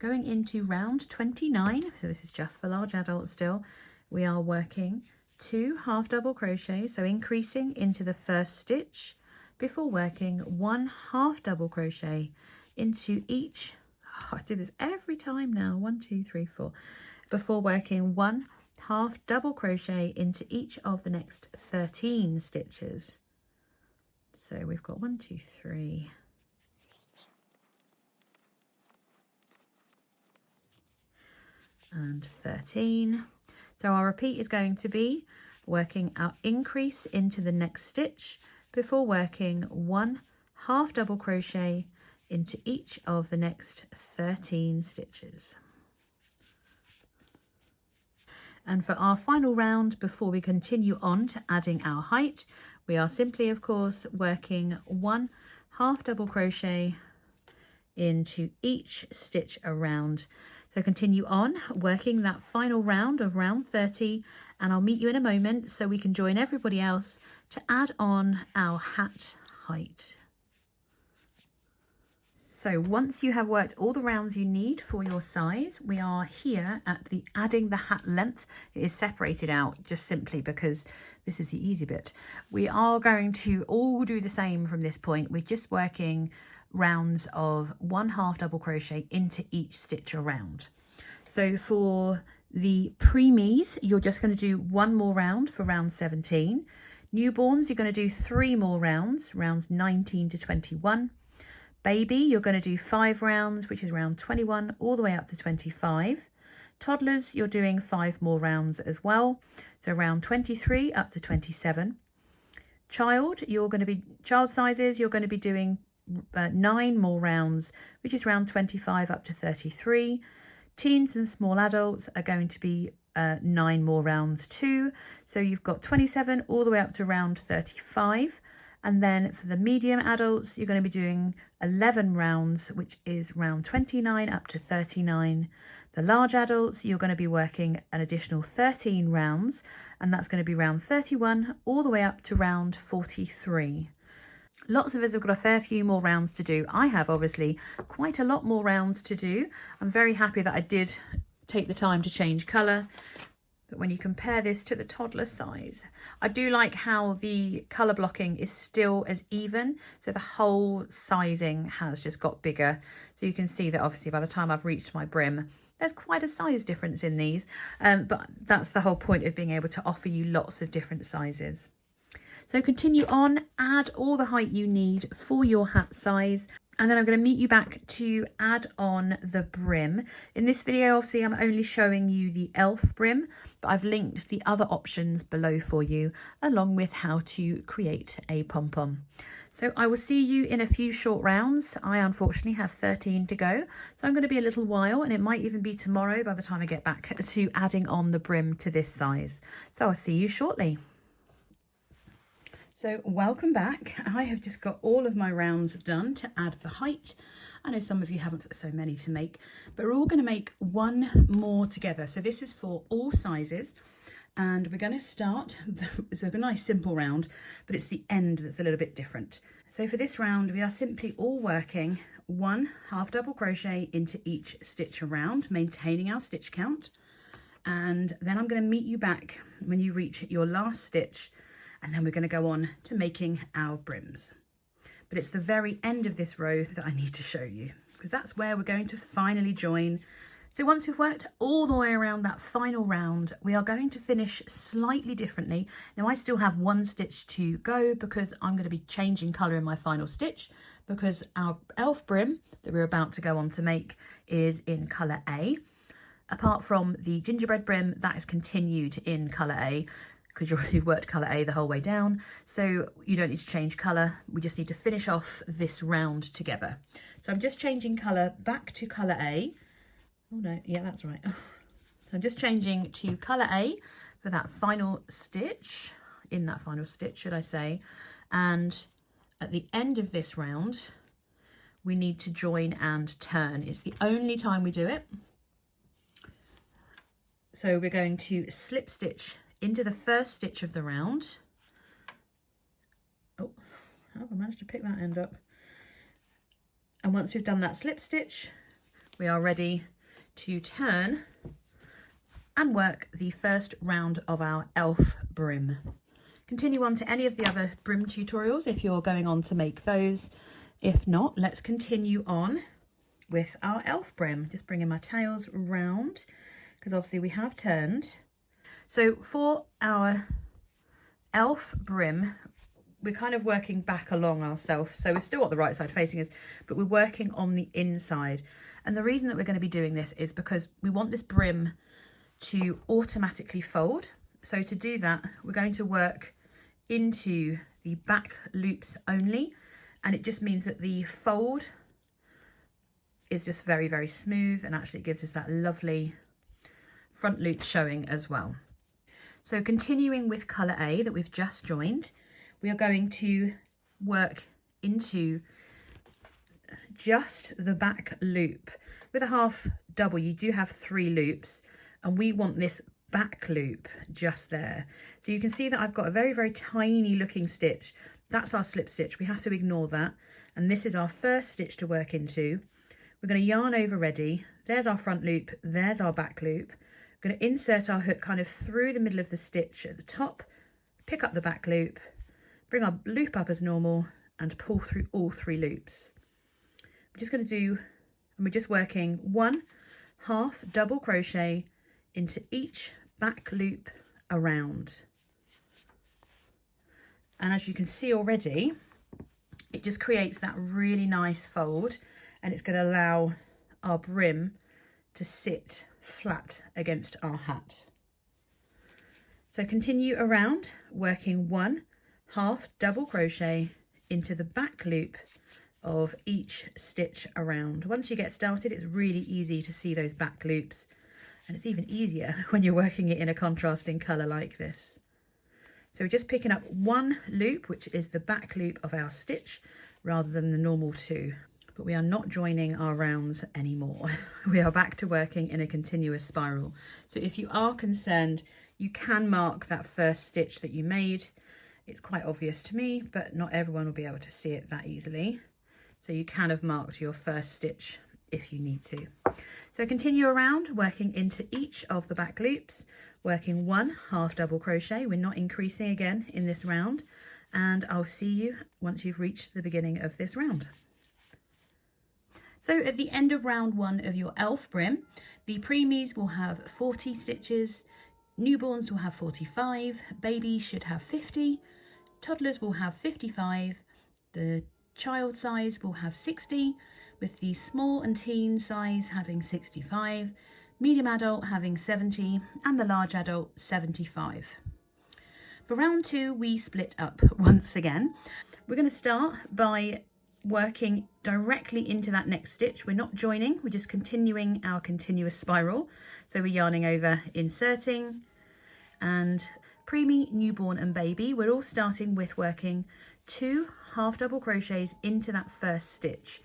Going into round 29, so this is just for large adults still, we are working 2 half double crochets, so increasing into the first stitch before working 1 half double crochet into each, I do this every time now, 1, 2, 3, 4, before working 1 half double crochet into each of the next 13 stitches. So we've got 1, 2, 3. And 13. So our repeat is going to be working our increase into the next stitch before working 1 half double crochet into each of the next 13 stitches. And for our final round, before we continue on to adding our height, we are simply, of course, working 1 half double crochet into each stitch around. So continue on working that final round of round 30, and I'll meet you in a moment so we can join everybody else to add on our hat height. So once you have worked all the rounds you need for your size, we are here at the adding the hat length. It is separated out just simply because this is the easy bit. We are going to all do the same from this point. We're just working rounds of 1 half double crochet into each stitch around. So for the preemies, you're just going to do 1 more round for round 17. Newborns, you're going to do 3 more rounds, rounds 19 to 21. Baby, you're going to do 5 rounds, which is round 21 all the way up to 25. Toddlers, you're doing 5 more rounds as well, so round 23 up to 27. Child sizes, you're going to be doing 9 more rounds, which is round 25 up to 33. Teens and small adults are going to be 9 more rounds too, so you've got 27 all the way up to round 35. And then for the medium adults, you're going to be doing 11 rounds, which is round 29 up to 39. The large adults, you're going to be working an additional 13 rounds, and that's going to be round 31 all the way up to round 43. Lots of us have got a fair few more rounds to do. I have obviously quite a lot more rounds to do. I'm very happy that I did take the time to change colour. But when you compare this to the toddler size, I do like how the colour blocking is still as even. So the whole sizing has just got bigger. So you can see that obviously by the time I've reached my brim, there's quite a size difference in these. But that's the whole point of being able to offer you lots of different sizes. So continue on, add all the height you need for your hat size, and then I'm going to meet you back to add on the brim. In this video, obviously, I'm only showing you the elf brim, but I've linked the other options below for you, along with how to create a pom-pom. So I will see you in a few short rounds. I unfortunately have 13 to go, so I'm going to be a little while, and it might even be tomorrow by the time I get back to adding on the brim to this size. So I'll see you shortly. So welcome back. I have just got all of my rounds done to add the height. I know some of you haven't so many to make, but we're all going to make 1 more together. So this is for all sizes, and we're going to start, it's a nice simple round, but it's the end that's a little bit different. So for this round, we are simply all working 1 half double crochet into each stitch around, maintaining our stitch count. And then I'm going to meet you back when you reach your last stitch, and then we're going to go on to making our brims. But it's the very end of this row that I need to show you, because that's where we're going to finally join. So once we've worked all the way around that final round, we are going to finish slightly differently. Now I still have 1 stitch to go because I'm going to be changing colour in my final stitch, because our elf brim that we're about to go on to make is in colour A. Apart from the gingerbread brim, that is continued in colour A, because you've worked colour A the whole way down, so you don't need to change colour. We just need to finish off this round together. So I'm just changing colour back to colour A. Oh no, yeah, that's right. So I'm just changing to colour A for that final stitch, in that final stitch, should I say. And at the end of this round, we need to join and turn. It's the only time we do it. So we're going to slip stitch into the first stitch of the round. Oh, how have I managed to pick that end up? And once we've done that slip stitch, we are ready to turn and work the first round of our elf brim. Continue on to any of the other brim tutorials if you're going on to make those. If not, let's continue on with our elf brim. Just bringing my tails round, because obviously we have turned. So for our elf brim, we're kind of working back along ourselves. So we've still got the right side facing us, but we're working on the inside. And the reason that we're going to be doing this is because we want this brim to automatically fold. So to do that, we're going to work into the back loops only. And it just means that the fold is just very, very smooth, and actually it gives us that lovely front loop showing as well. So continuing with colour A that we've just joined, we are going to work into just the back loop. With a half double, you do have 3 loops, and we want this back loop just there. So you can see that I've got a very, very tiny looking stitch. That's our slip stitch. We have to ignore that. And this is our first stitch to work into. We're going to yarn over ready. There's our front loop. There's our back loop. We're going to insert our hook kind of through the middle of the stitch at the top, pick up the back loop, bring our loop up as normal, and pull through all 3 loops. We're just going to do, and we're just working 1 half double crochet into each back loop around. And as you can see already, it just creates that really nice fold, and it's going to allow our brim to sit flat against our hat. So continue around, working 1 half double crochet into the back loop of each stitch around. Once you get started, it's really easy to see those back loops, and it's even easier when you're working it in a contrasting colour like this. So we're just picking up 1 loop, which is the back loop of our stitch, rather than the normal 2. But we are not joining our rounds anymore. We are back to working in a continuous spiral. So if you are concerned, you can mark that first stitch that you made. It's quite obvious to me, but not everyone will be able to see it that easily. So you can have marked your first stitch if you need to. So continue around, working into each of the back loops, working 1 half double crochet. We're not increasing again in this round, and I'll see you once you've reached the beginning of this round. So at the end of round 1 of your elf brim, the preemies will have 40 stitches, newborns will have 45, babies should have 50, toddlers will have 55, the child size will have 60, with the small and teen size having 65, medium adult having 70, and the large adult 75. For round 2, we split up once again. We're going to start by working directly into that next stitch. We're not joining, we're just continuing our continuous spiral. So we're yarning over, inserting, and preemie, newborn and baby, we're all starting with working 2 half double crochets into that first stitch.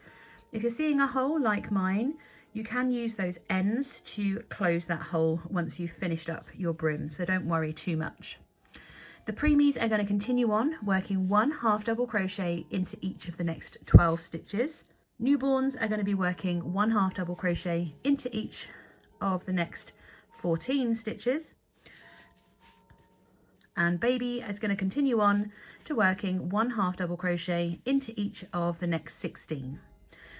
If you're seeing a hole like mine, you can use those ends to close that hole once you've finished up your brim, so don't worry too much. The preemies are going to continue on working 1 half double crochet into each of the next 12 stitches. Newborns are going to be working 1 half double crochet into each of the next 14 stitches. And baby is going to continue on to working 1 half double crochet into each of the next 16.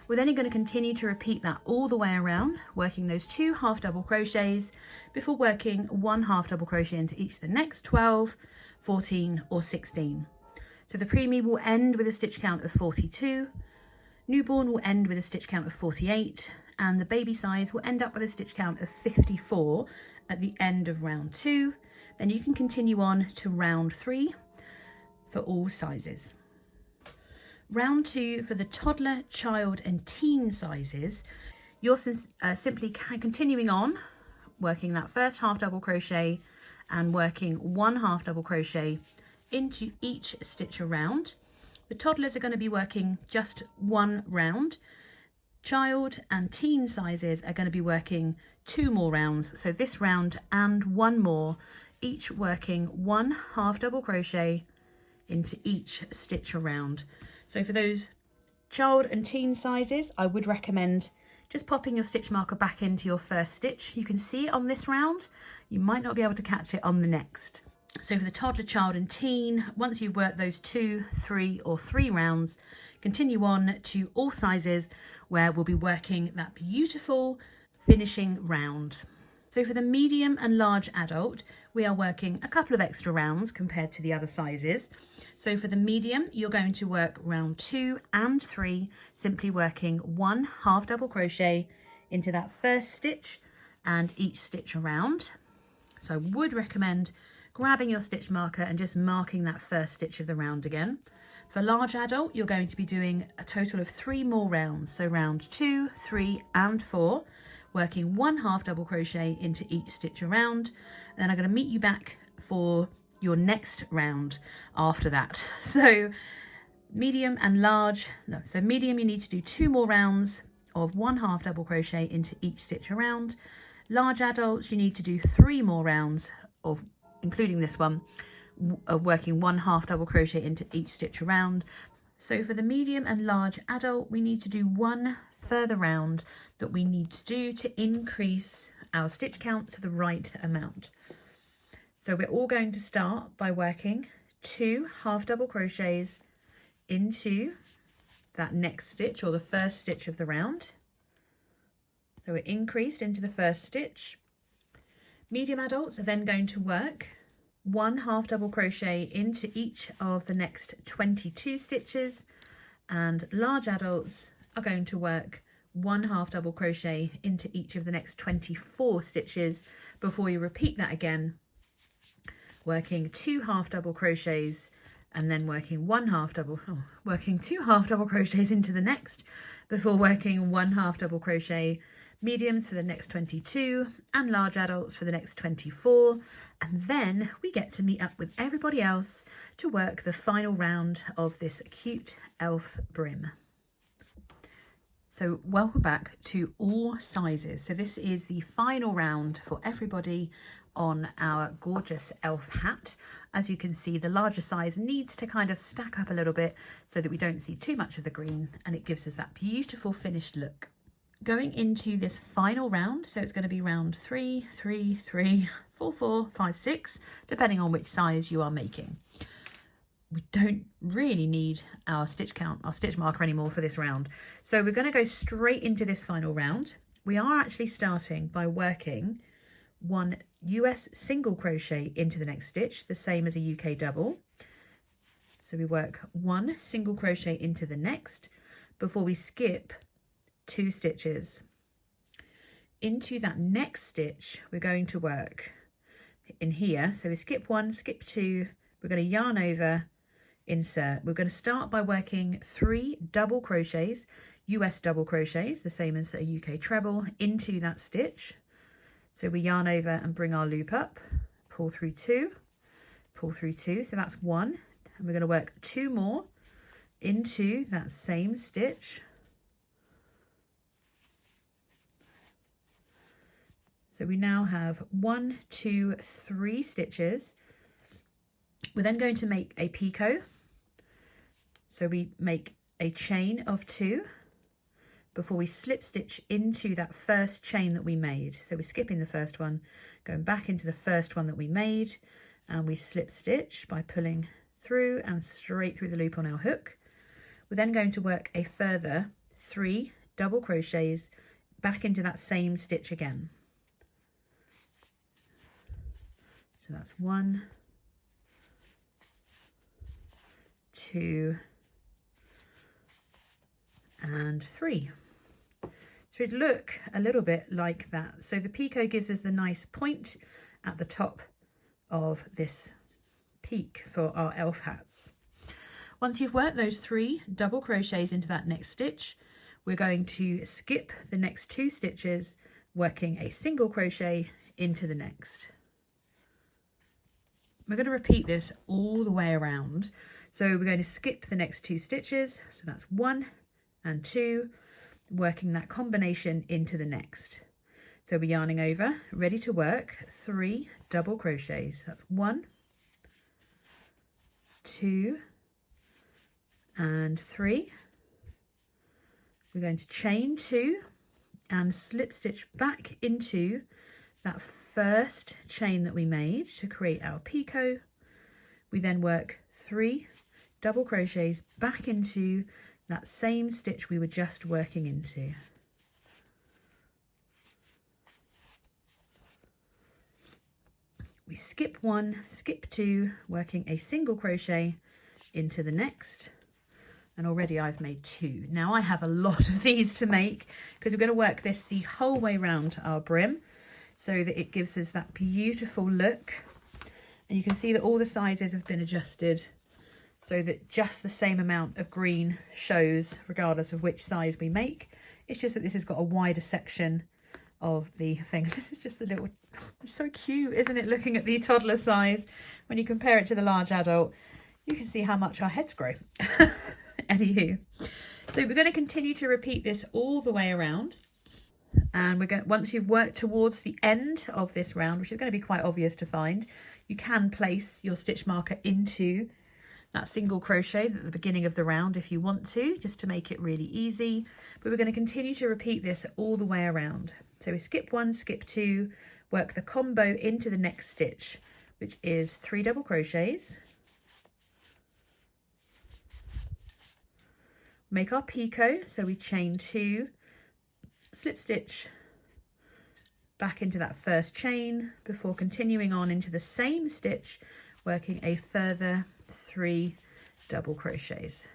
We're then going to continue to repeat that all the way around, working those 2 half double crochets before working 1 half double crochet into each of the next 12, 14 or 16. So the preemie will end with a stitch count of 42, newborn will end with a stitch count of 48, and the baby size will end up with a stitch count of 54 at the end of round 2. Then you can continue on to round 3 for all sizes. Round 2 for the toddler, child and teen sizes, you're simply continuing on, working that first half double crochet and working 1 half double crochet into each stitch around. The toddlers are going to be working just 1 round. Child and teen sizes are going to be working 2 more rounds. So this round and 1 more, each working 1 half double crochet into each stitch around. So for those child and teen sizes, I would recommend just popping your stitch marker back into your first stitch. You can see it on this round, you might not be able to catch it on the next. So for the toddler, child and teen, once you've worked those 2, 3 or 3 rounds, continue on to all sizes where we'll be working that beautiful finishing round. So for the medium and large adult, we are working a couple of extra rounds compared to the other sizes. So for the medium, you're going to work round 2 and 3, simply working 1 half double crochet into that first stitch and each stitch around. So I would recommend grabbing your stitch marker and just marking that first stitch of the round again. For large adult, you're going to be doing a total of 3 more rounds. So round 2, 3 and 4, working 1 half double crochet into each stitch around. And then I'm going to meet you back for your next round after that. So medium and large, no, so medium you need to do 2 more rounds of 1 half double crochet into each stitch around. Large adults, you need to do 3 more rounds of, including this one, of working 1 half double crochet into each stitch around. So for the medium and large adult, we need to do 1 further round that we need to do to increase our stitch count to the right amount. So we're all going to start by working 2 half double crochets into that next stitch or the first stitch of the round. So we're increased into the first stitch. Medium adults are then going to work 1 half double crochet into each of the next 22 stitches, and large adults are going to work 1 half double crochet into each of the next 24 stitches before you repeat that again, working 2 half double crochets and then working 2 half double crochets into the next before working 1 half double crochet. Mediums for the next 22 and large adults for the next 24, and then we get to meet up with everybody else to work the final round of this cute elf brim. So welcome back to all sizes. So this is the final round for everybody on our gorgeous elf hat. As you can see, the larger size needs to kind of stack up a little bit so that we don't see too much of the green, and it gives us that beautiful finished look. Going into this final round, so it's going to be round 3, 3, 3, 4, 4, 5, 6, depending on which size you are making. We don't really need our stitch count, our stitch marker anymore for this round. So we're going to go straight into this final round. We are actually starting by working 1 US single crochet into the next stitch, the same as a UK double. So we work 1 single crochet into the next before we skip 2 stitches. Into that next stitch we're going to work in here, so we skip 1, skip 2, we're going to yarn over, insert. We're going to start by working 3 double crochets, US double crochets, the same as a UK treble, into that stitch. So we yarn over and bring our loop up, pull through 2, so that's 1, and we're going to work 2 more into that same stitch. So we now have 1, 2, 3 stitches. We're then going to make a picot. So we make a chain of 2 before we slip stitch into that first chain that we made. So we're skipping the first one, going back into the first one that we made, and we slip stitch by pulling through and straight through the loop on our hook. We're then going to work a further 3 double crochets back into that same stitch again. So that's 1, 2, and 3. So it'd look a little bit like that. So the picot gives us the nice point at the top of this peak for our elf hats. Once you've worked those 3 double crochets into that next stitch, we're going to skip the next 2 stitches, working a single crochet into the next. We're going to repeat this all the way around. So we're going to skip the next 2 stitches. So that's 1 and 2, working that combination into the next. So we're yarning over, ready to work 3 double crochets. That's 1, 2, and 3. We're going to chain 2 and slip stitch back into that first chain that we made to create our picot. We then work 3 double crochets back into that same stitch we were just working into. we skip 1, skip 2, working a single crochet into the next. And already I've made 2. Now I have a lot of these to make because we're going to work this the whole way around our brim so that it gives us that beautiful look. And you can see that all the sizes have been adjusted so that just the same amount of green shows regardless of which size we make. It's just that this has got a wider section of the thing. This is just the little, it's so cute, isn't it? Looking at the toddler size, when you compare it to the large adult, you can see how much our heads grow. Anywho, so we're going to continue to repeat this all the way around, and we're going, once you've worked towards the end of this round, which is going to be quite obvious to find, you can place your stitch marker into that single crochet at the beginning of the round if you want to, just to make it really easy. But we're going to continue to repeat this all the way around. So we skip 1, skip 2, work the combo into the next stitch, which is 3 double crochets. Make our picot, so we chain 2, slip stitch back into that first chain before continuing on into the same stitch, working a further 3 double crochets.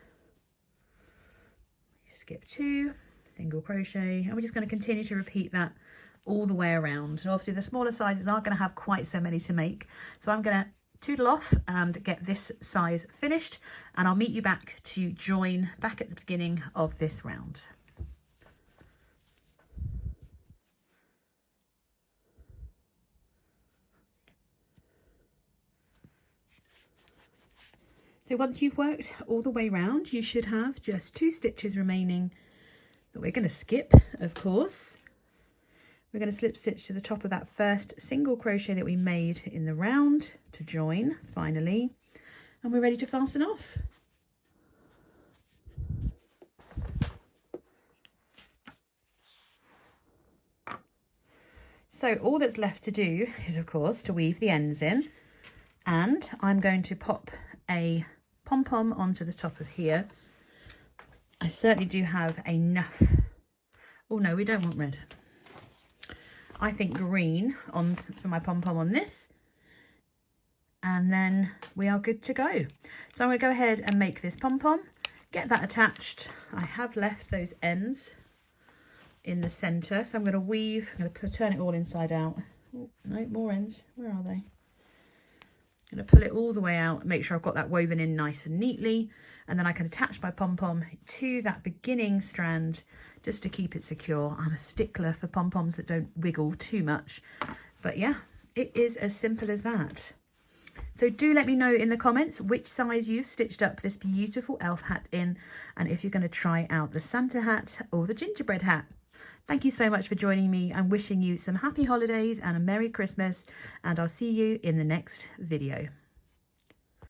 Skip 2, single crochet, and we're just going to continue to repeat that all the way around. And obviously the smaller sizes aren't going to have quite so many to make, so I'm going to toodle off and get this size finished, and I'll meet you back to join back at the beginning of this round. So once you've worked all the way round, you should have just 2 stitches remaining that we're going to skip, of course. We're going to slip stitch to the top of that first single crochet that we made in the round to join finally, and we're ready to fasten off. So all that's left to do is, of course, to weave the ends in, and I'm going to pop a pom-pom onto the top of here. I certainly do have enough. Oh no, we don't want red. I think green on for my pom-pom on this, and then we are good to go. So I'm going to go ahead and make this pom-pom, get that attached. I have left those ends in the center, so I'm going to weave, I'm going to turn it all inside out. Oh, no, more ends, where are they? I'm going to pull it all the way out and make sure I've got that woven in nice and neatly, and then I can attach my pom-pom to that beginning strand just to keep it secure. I'm a stickler for pom-poms that don't wiggle too much, but yeah, it is as simple as that. So do let me know in the comments which size you've stitched up this beautiful elf hat in, and if you're going to try out the Santa hat or the gingerbread hat. Thank you so much for joining me. I'm wishing you some happy holidays and a Merry Christmas, and I'll see you in the next video.